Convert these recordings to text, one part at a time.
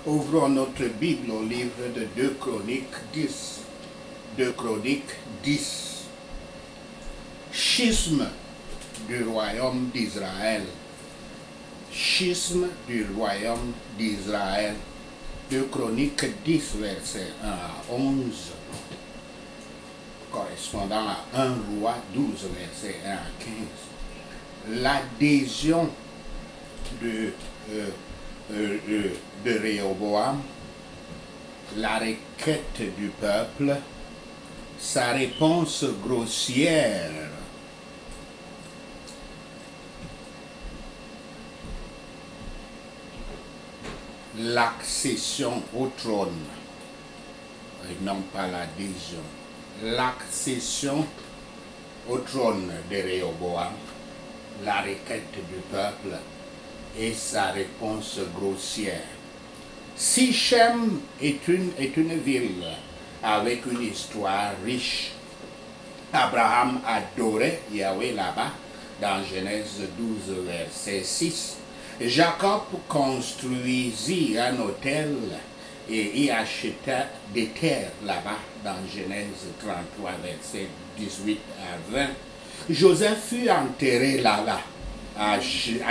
Ouvrons notre Bible au livre de 2 Chroniques 10. 2 Chroniques 10. Schisme du royaume d'Israël. Schisme du royaume d'Israël. 2 Chroniques 10, versets 1 à 11, correspondant à 1 Roi 12, versets 1 à 15. L'adhésion de Réhoboam, la requête du peuple, sa réponse grossière, l'accession au trône, et non pas l'adhésion, l'accession au trône de Réhoboam, la requête du peuple et sa réponse grossière. Sichem est une ville avec une histoire riche. Abraham adorait Yahweh là-bas, dans Genèse 12, verset 6. Jacob construisit un hôtel et y acheta des terres là-bas, dans Genèse 33, verset 18 à 20. Joseph fut enterré là-bas, à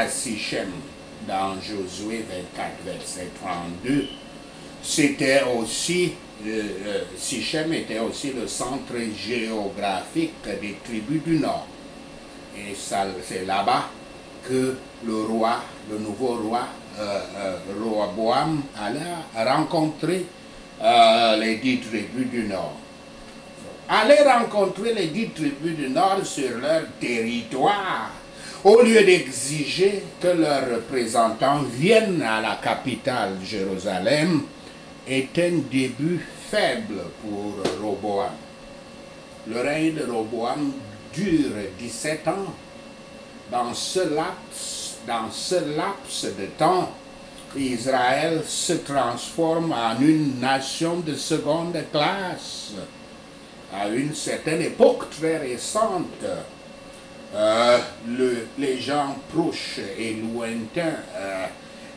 Sichem, dans Josué 24, verset 32. C'était aussi, Sichem était aussi le centre géographique des tribus du Nord. Et c'est là-bas que le nouveau roi, Roboam, allait rencontrer les 10 tribus du Nord. Aller rencontrer les 10 tribus du Nord sur leur territoire, au lieu d'exiger que leurs représentants viennent à la capitale, Jérusalem, est un début faible pour Roboam. Le règne de Roboam dure 17 ans. Dans ce laps de temps, Israël se transforme en une nation de seconde classe. À une certaine époque très récente, les gens proches et lointains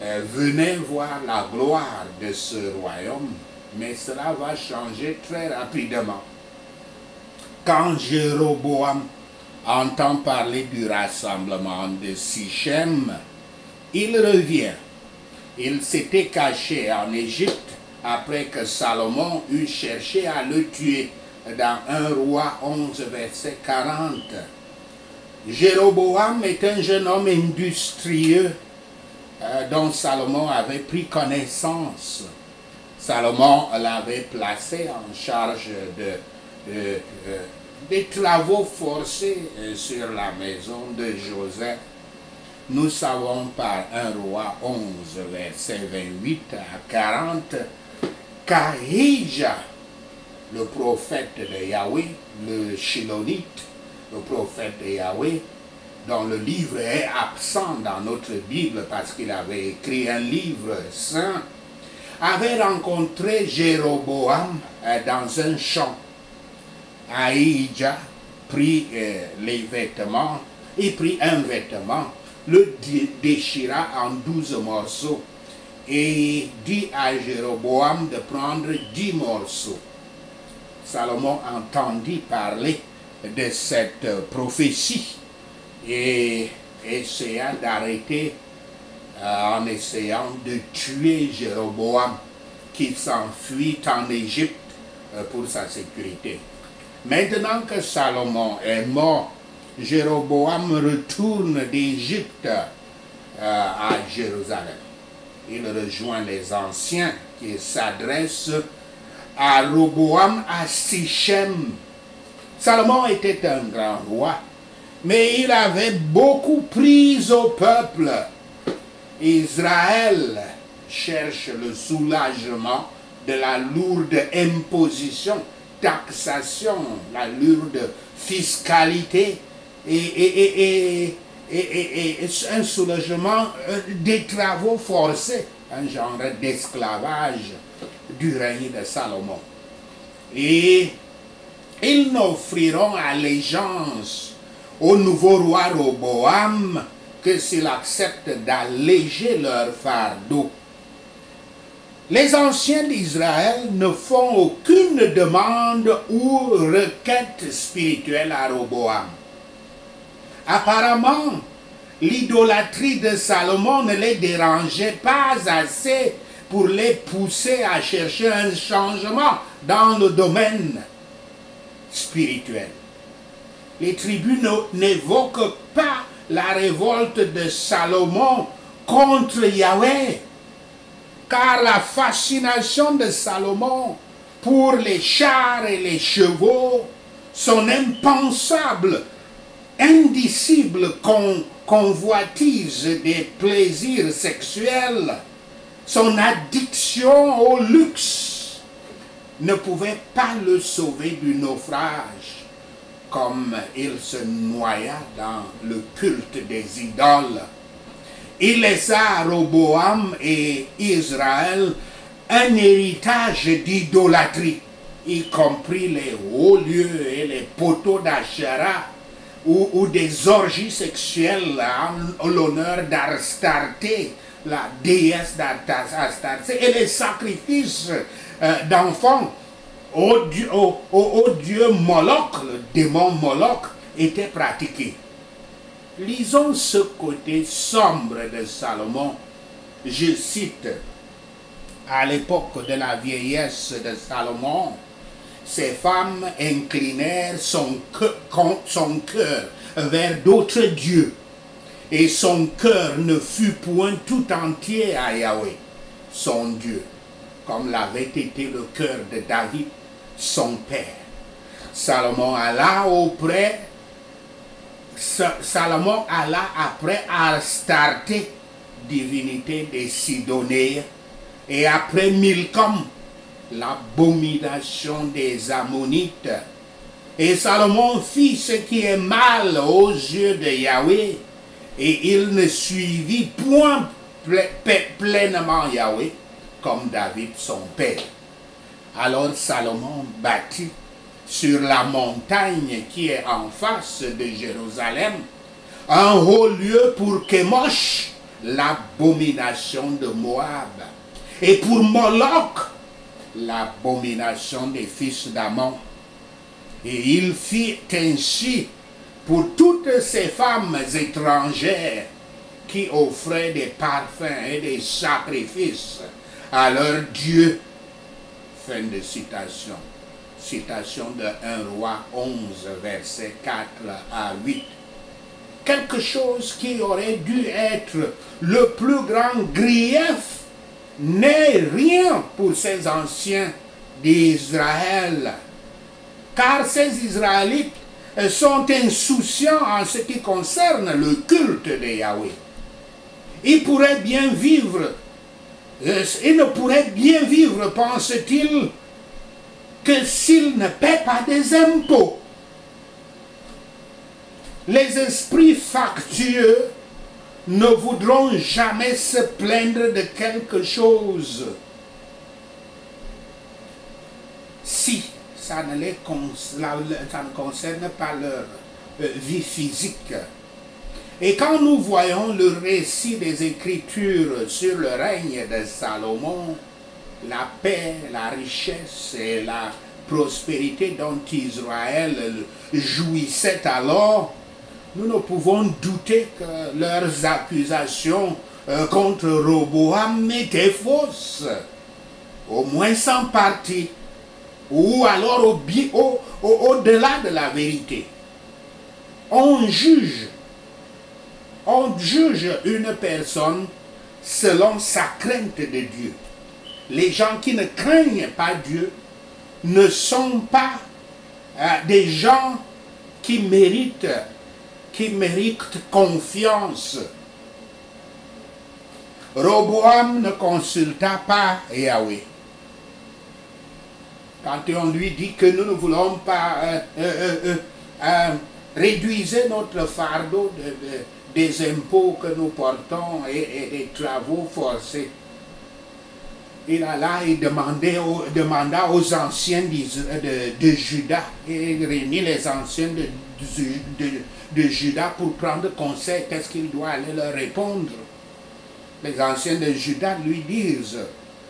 venaient voir la gloire de ce royaume, mais cela va changer très rapidement. Quand Jéroboam entend parler du rassemblement de Sichem, il revient. Il s'était caché en Égypte après que Salomon eut cherché à le tuer dans 1 Roi 11, verset 40. Jéroboam est un jeune homme industrieux dont Salomon avait pris connaissance. Salomon l'avait placé en charge des travaux forcés sur la maison de Joseph. Nous savons par 1 Roi 11, verset 28 à 40, qu'Ahija, le prophète de Yahweh, le Shilonite, le prophète de Yahweh, dont le livre est absent dans notre Bible parce qu'il avait écrit un livre saint, avait rencontré Jéroboam dans un champ. Ahija prit les vêtements, il prit un vêtement, le déchira en 12 morceaux et dit à Jéroboam de prendre 10 morceaux. Salomon entendit parler de cette prophétie et essaya d'arrêter en essayant de tuer Jéroboam, qui s'enfuit en Égypte pour sa sécurité. Maintenant que Salomon est mort, Jéroboam retourne d'Égypte à Jérusalem. Il rejoint les anciens qui s'adressent à Roboam à Sichem. Salomon était un grand roi, mais il avait beaucoup pris au peuple. Israël cherche le soulagement de la lourde imposition, taxation, la lourde fiscalité et un soulagement des travaux forcés, un genre d'esclavage du règne de Salomon. Et ils n'offriront allégeance au nouveau roi Roboam que s'ils acceptent d'alléger leur fardeau. Les anciens d'Israël ne font aucune demande ou requête spirituelle à Roboam. Apparemment, l'idolâtrie de Salomon ne les dérangeait pas assez pour les pousser à chercher un changement dans le domaine spirituel. Les tribus n'évoquent pas la révolte de Salomon contre Yahweh, car la fascination de Salomon pour les chars et les chevaux, son impensable, indicible convoitise des plaisirs sexuels, son addiction au luxe, ne pouvait pas le sauver du naufrage, comme il se noya dans le culte des idoles. Il laissa à Roboam et Israël un héritage d'idolâtrie, y compris les hauts lieux et les poteaux d'Asherah, ou des orgies sexuelles en l'honneur d'Astarté, la déesse d'Astarté, et les sacrifices d'enfants au dieu Moloch, le démon Moloch, étaient pratiqués. Lisons ce côté sombre de Salomon. Je cite, à l'époque de la vieillesse de Salomon, ces femmes inclinèrent son cœur vers d'autres dieux, et son cœur ne fut point tout entier à Yahweh, son Dieu, comme l'avait été le cœur de David, son père. Salomon alla après Astarté, divinité des Sidoniens, et après Milcom, l'abomination des Ammonites. Et Salomon fit ce qui est mal aux yeux de Yahweh, et il ne suivit point pleinement Yahweh, comme David son père. Alors Salomon bâtit sur la montagne qui est en face de Jérusalem un haut lieu pour Kémosh, l'abomination de Moab, et pour Moloch, l'abomination des fils d'Ammon. Et il fit ainsi pour toutes ces femmes étrangères qui offraient des parfums et des sacrifices à leur Dieu. Fin de citation. Citation de 1 Roi 11, versets 4 à 8. Quelque chose qui aurait dû être le plus grand grief n'est rien pour ces anciens d'Israël. Car ces Israélites sont insouciants en ce qui concerne le culte de Yahweh. Ils pourraient bien vivre, ils ne pourraient bien vivre, pense-t-il, que s'ils ne paient pas des impôts. Les esprits factieux ne voudront jamais se plaindre de quelque chose si ça ne concerne pas leur vie physique. Et quand nous voyons le récit des Écritures sur le règne de Salomon, la paix, la richesse et la prospérité dont Israël jouissait alors, nous ne pouvons douter que leurs accusations contre Roboam étaient fausses, au moins sans partie, ou alors au-delà de la vérité. On juge une personne selon sa crainte de Dieu. Les gens qui ne craignent pas Dieu ne sont pas des gens qui méritent confiance. Roboam ne consulta pas Yahweh. Quand on lui dit que nous ne voulons pas réduire notre fardeau des impôts que nous portons et des travaux forcés, il alla et demanda aux anciens de Juda, et réunit les anciens de Juda pour prendre conseil. Qu'est-ce qu'il doit aller leur répondre? Les anciens de Juda lui disent,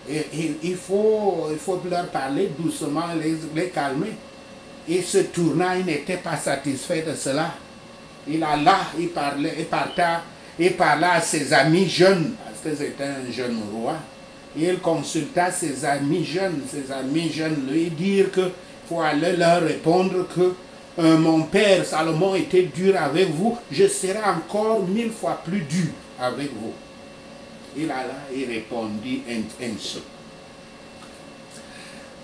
il faut leur parler doucement, les calmer. Et ce tournant, il n'était pas satisfait de cela. Il alla, il parla à ses amis jeunes, parce que c'était un jeune roi. Il consulta ses amis jeunes lui dirent qu'il faut aller leur répondre que mon père Salomon était dur avec vous, je serai encore 1000 fois plus dur avec vous. Il alla et répondit ainsi.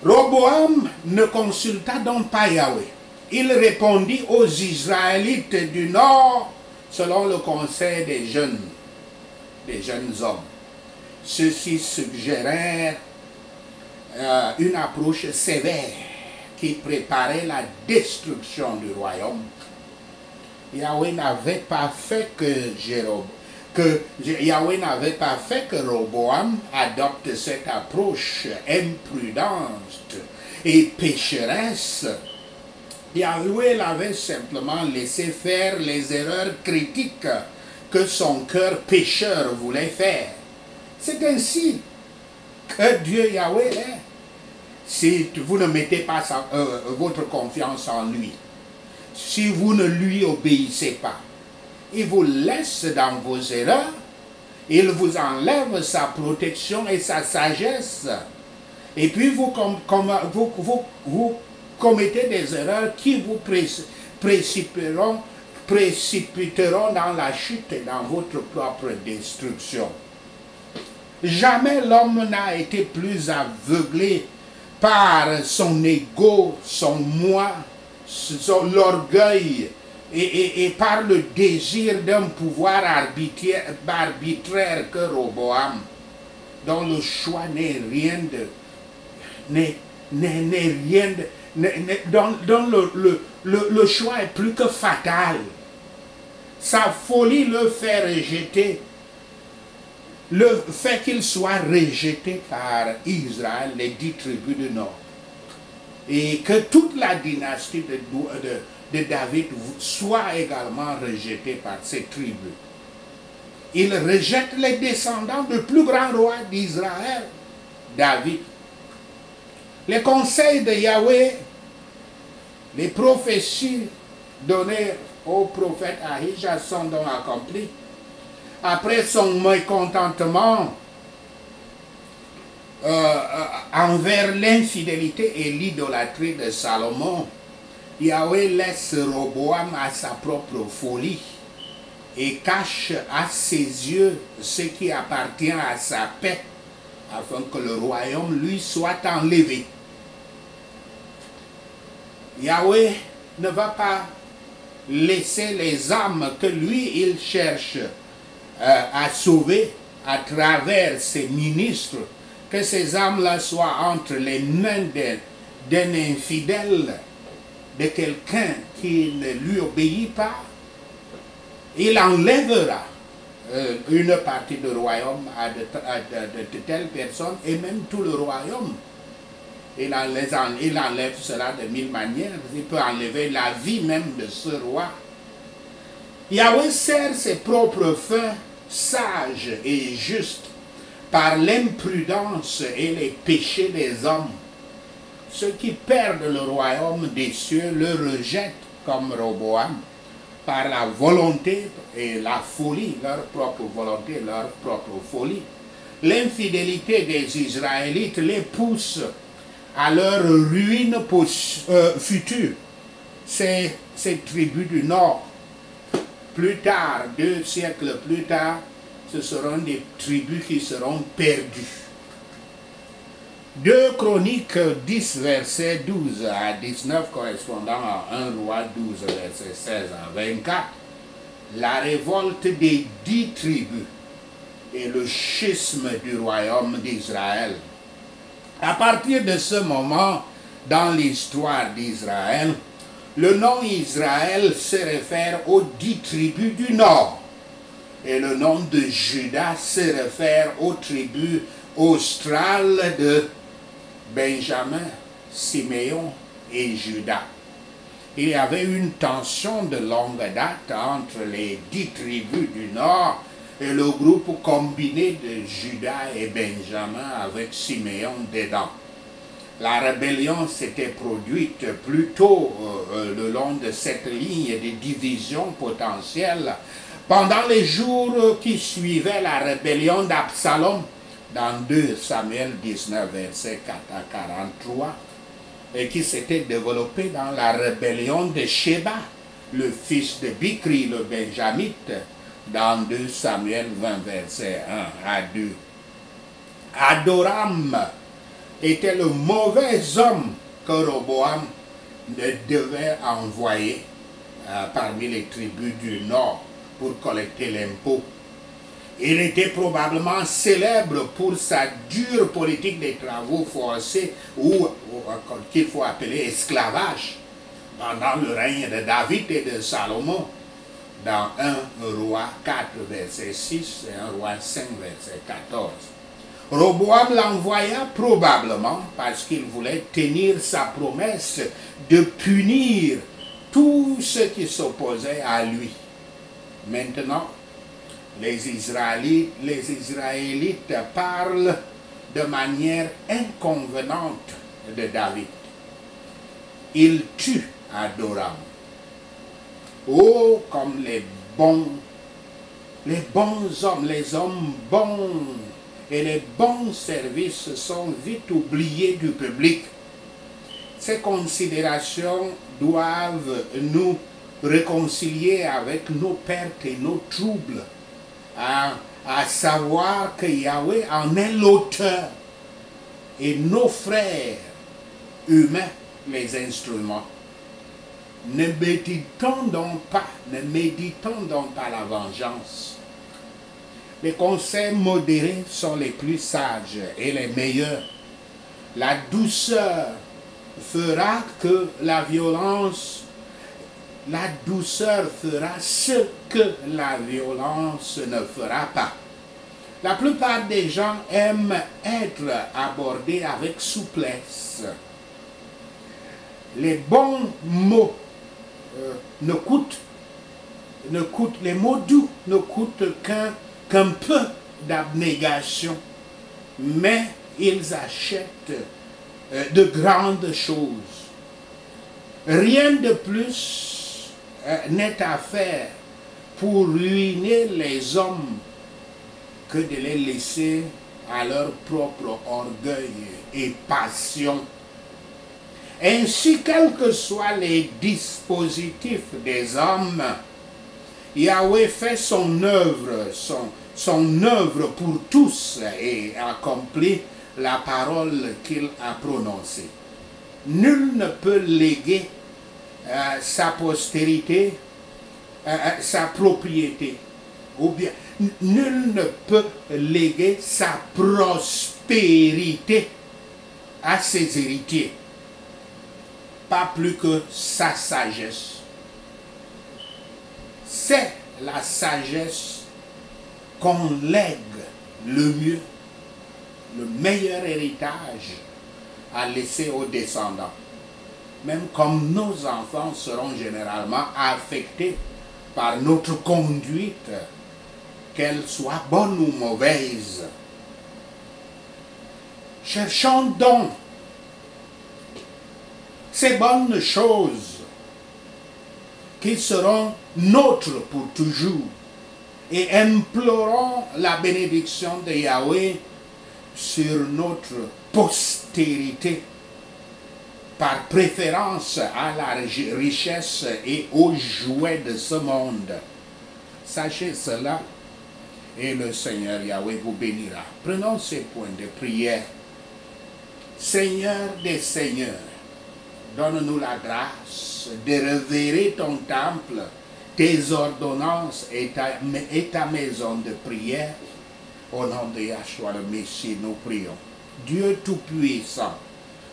Roboam ne consulta donc pas Yahweh. Il répondit aux Israélites du Nord selon le conseil des jeunes hommes. Ceux-ci suggérèrent une approche sévère qui préparait la destruction du royaume. Yahweh n'avait pas fait que Roboam adopte cette approche imprudente et pécheresse. Yahweh l'avait simplement laissé faire les erreurs critiques que son cœur pécheur voulait faire. C'est ainsi que Dieu Yahweh est. Si vous ne mettez pas votre confiance en lui, si vous ne lui obéissez pas, il vous laisse dans vos erreurs, il vous enlève sa protection et sa sagesse. Et puis vous commettez des erreurs qui vous précipiteront dans la chute et dans votre propre destruction. Jamais l'homme n'a été plus aveuglé par son ego, son moi, l'orgueil et par le désir d'un pouvoir arbitraire que Roboam, dont le choix n'est rien dont le choix est plus que fatal. Sa folie le fait rejeter. Le fait qu'il soit rejeté par Israël, les 10 tribus du Nord, et que toute la dynastie de David soit également rejetée par ces tribus. Il rejette les descendants du plus grand roi d'Israël, David. Les conseils de Yahweh, les prophéties données au prophète Ahijah sont donc accomplis. Après son mécontentement envers l'infidélité et l'idolâtrie de Salomon, Yahweh laisse Roboam à sa propre folie et cache à ses yeux ce qui appartient à sa paix, afin que le royaume lui soit enlevé. Yahweh ne va pas laisser les âmes que lui, il cherche à sauver à travers ses ministres, que ces âmes-là soient entre les mains d'un infidèle, de quelqu'un qui ne lui obéit pas. Il enlèvera une partie du royaume à de telles personnes et même tout le royaume. Il enlève cela de 1000 manières. Il peut enlever la vie même de ce roi. Yahweh sert ses propres fins sages et justes par l'imprudence et les péchés des hommes. Ceux qui perdent le royaume des cieux le rejettent comme Roboam par la volonté et la folie, leur propre volonté, leur propre folie. L'infidélité des Israélites les pousse à leur ruine future. Ces tribus du Nord, plus tard, 2 siècles plus tard, ce seront des tribus qui seront perdues. 2 Chroniques 10, versets 12 à 19, correspondant à 1 Roi 12, versets 16 à 24, la révolte des 10 tribus et le schisme du royaume d'Israël. À partir de ce moment, dans l'histoire d'Israël, le nom Israël se réfère aux 10 tribus du Nord. Et le nom de Juda se réfère aux tribus australes de Benjamin, Siméon et Juda. Il y avait une tension de longue date entre les 10 tribus du Nord et le groupe combiné de Judas et Benjamin avec Siméon dedans. La rébellion s'était produite plutôt le long de cette ligne de division potentielle pendant les jours qui suivaient la rébellion d'Absalom dans 2 Samuel 19, verset 4 à 43, et qui s'était développée dans la rébellion de Sheba, le fils de Bichri, le Benjamite, dans 2 Samuel 20, verset 1 à 2. Adoram était le mauvais homme que Roboam devait envoyer parmi les tribus du nord pour collecter l'impôt. Il était probablement célèbre pour sa dure politique des travaux forcés ou qu'il faut appeler esclavage pendant le règne de David et de Salomon dans 1 Roi 4 verset 6 et 1 Roi 5 verset 14. Roboam l'envoya probablement parce qu'il voulait tenir sa promesse de punir tous ceux qui s'opposaient à lui. Maintenant, les Israélites parlent de manière inconvenante de David. Il tue Adoram. Oh, comme les bons hommes, les hommes bons et les bons services sont vite oubliés du public. Ces considérations doivent nous réconcilier avec nos pertes et nos troubles, à savoir que Yahweh en est l'auteur et nos frères humains les instruments. Ne méditons donc pas la vengeance. Les conseils modérés sont les plus sages et les meilleurs. La douceur fera que la douceur fera ce que la violence ne fera pas. La plupart des gens aiment être abordés avec souplesse. Les bons mots les mots doux ne coûtent qu'un peu d'abnégation, mais ils achètent de grandes choses. Rien de plus n'est à faire pour ruiner les hommes que de les laisser à leur propre orgueil et passion. Ainsi, quels que soient les dispositifs des hommes, Yahweh fait son œuvre pour tous et accomplit la parole qu'il a prononcée. Nul ne peut léguer sa postérité, sa propriété, ou bien nul ne peut léguer sa prospérité à ses héritiers, pas plus que sa sagesse. C'est la sagesse qu'on lègue le mieux, le meilleur héritage à laisser aux descendants. Même comme nos enfants seront généralement affectés par notre conduite, qu'elle soit bonne ou mauvaise. Cherchons donc ces bonnes choses qui seront nôtres pour toujours et implorons la bénédiction de Yahweh sur notre postérité, par préférence à la richesse et aux jouets de ce monde. Sachez cela et le Seigneur Yahweh vous bénira. Prenons ces points de prière. Seigneur des seigneurs, donne-nous la grâce de révérer ton temple, tes ordonnances et ta maison de prière. Au nom de Yahshua le Messie, nous prions. Dieu Tout-Puissant,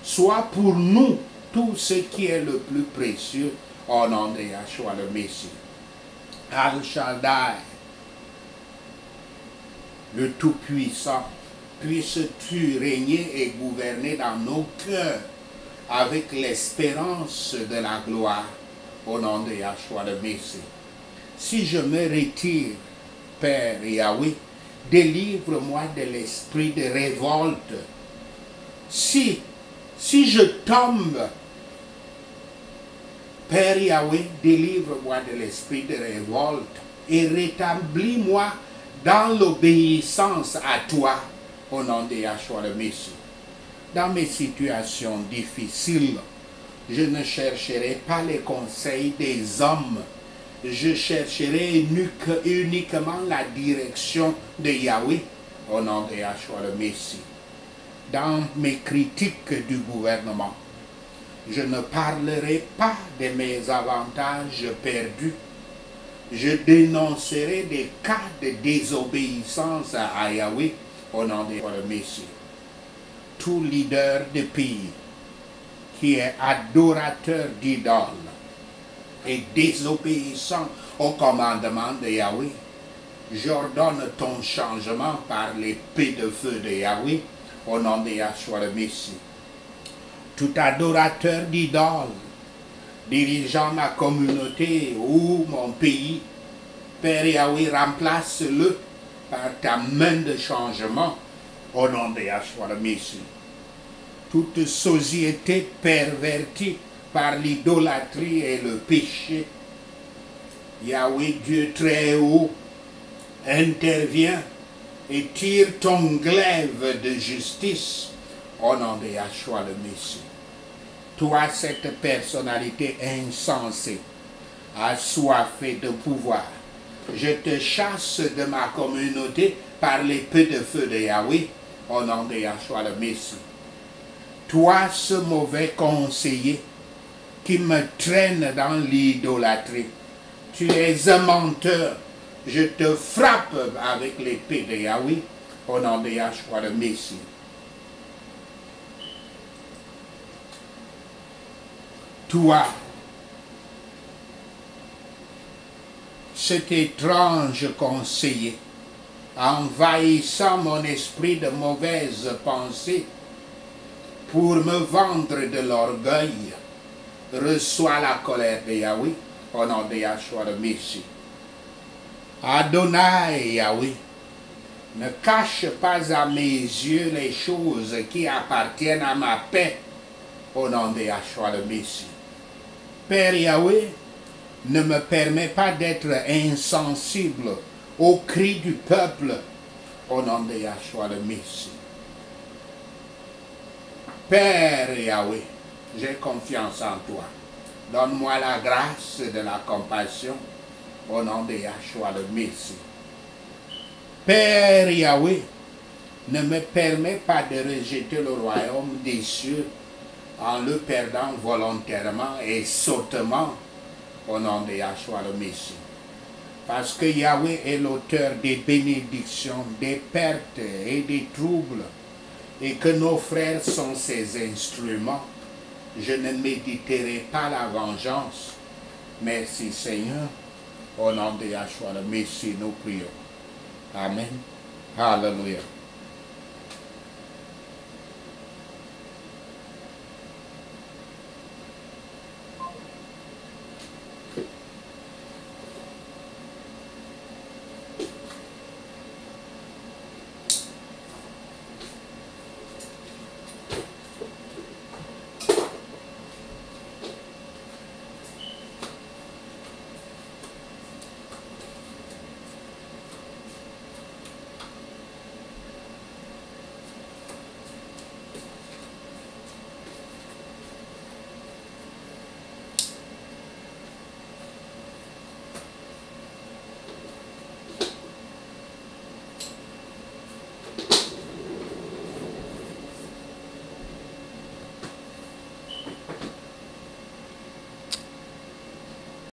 sois pour nous tout ce qui est le plus précieux au nom de Yahshua le Messie. Al-Shaddai, le Tout-Puissant, puisses-tu régner et gouverner dans nos cœurs avec l'espérance de la gloire au nom de Yahshua le Messie. Si je me retire, Père Yahweh, délivre-moi de l'esprit de révolte. Si je tombe, Père Yahweh, délivre-moi de l'esprit de révolte et rétablis-moi dans l'obéissance à toi, au nom de Yahshua le Messie. Dans mes situations difficiles, je ne chercherai pas les conseils des hommes. Je chercherai uniquement la direction de Yahweh, au nom de Yahshua le Messie. Dans mes critiques du gouvernement, je ne parlerai pas de mes avantages perdus. Je dénoncerai des cas de désobéissance à Yahweh, au nom de Yahshua le Messie. Tout leader de pays qui est adorateur d'idoles et désobéissant au commandement de Yahweh, j'ordonne ton changement par l'épée de feu de Yahweh, au nom de Yahshua le Messie. Tout adorateur d'idoles, dirigeant ma communauté ou mon pays, Père Yahweh, remplace-le par ta main de changement, au nom de Yahshua le Messie. Toute société pervertie par l'idolâtrie et le péché, Yahweh Dieu très haut intervient et tire ton glaive de justice, au nom de Yahshua le Messie. Toi, cette personnalité insensée, assoiffée de pouvoir, je te chasse de ma communauté par l'épée de feu de Yahweh, au nom de Yahshua le Messie. Toi, ce mauvais conseiller qui me traîne dans l'idolâtrie, tu es un menteur. Je te frappe avec l'épée de Yahweh, au nom de Yahshua le Messie. Toi, cet étrange conseiller, envahissant mon esprit de mauvaises pensées pour me vendre de l'orgueil, reçois la colère de Yahweh, au nom de Yahshua le Messie. Adonai Yahweh, ne cache pas à mes yeux les choses qui appartiennent à ma paix, au nom de Yahshua le Messie. Père Yahweh, ne me permets pas d'être insensible aux cris du peuple, au nom de Yahshua le Messie. Père Yahweh, j'ai confiance en toi. Donne-moi la grâce de la compassion, au nom de Yahshua le Messie. Père Yahweh, ne me permets pas de rejeter le royaume des cieux en le perdant volontairement et sottement, au nom de Yahshua le Messie. Parce que Yahweh est l'auteur des bénédictions, des pertes et des troubles, et que nos frères sont ses instruments, je ne méditerai pas la vengeance. Merci Seigneur. Au nom de Yahshua le Messie, nous prions. Amen. Hallelujah.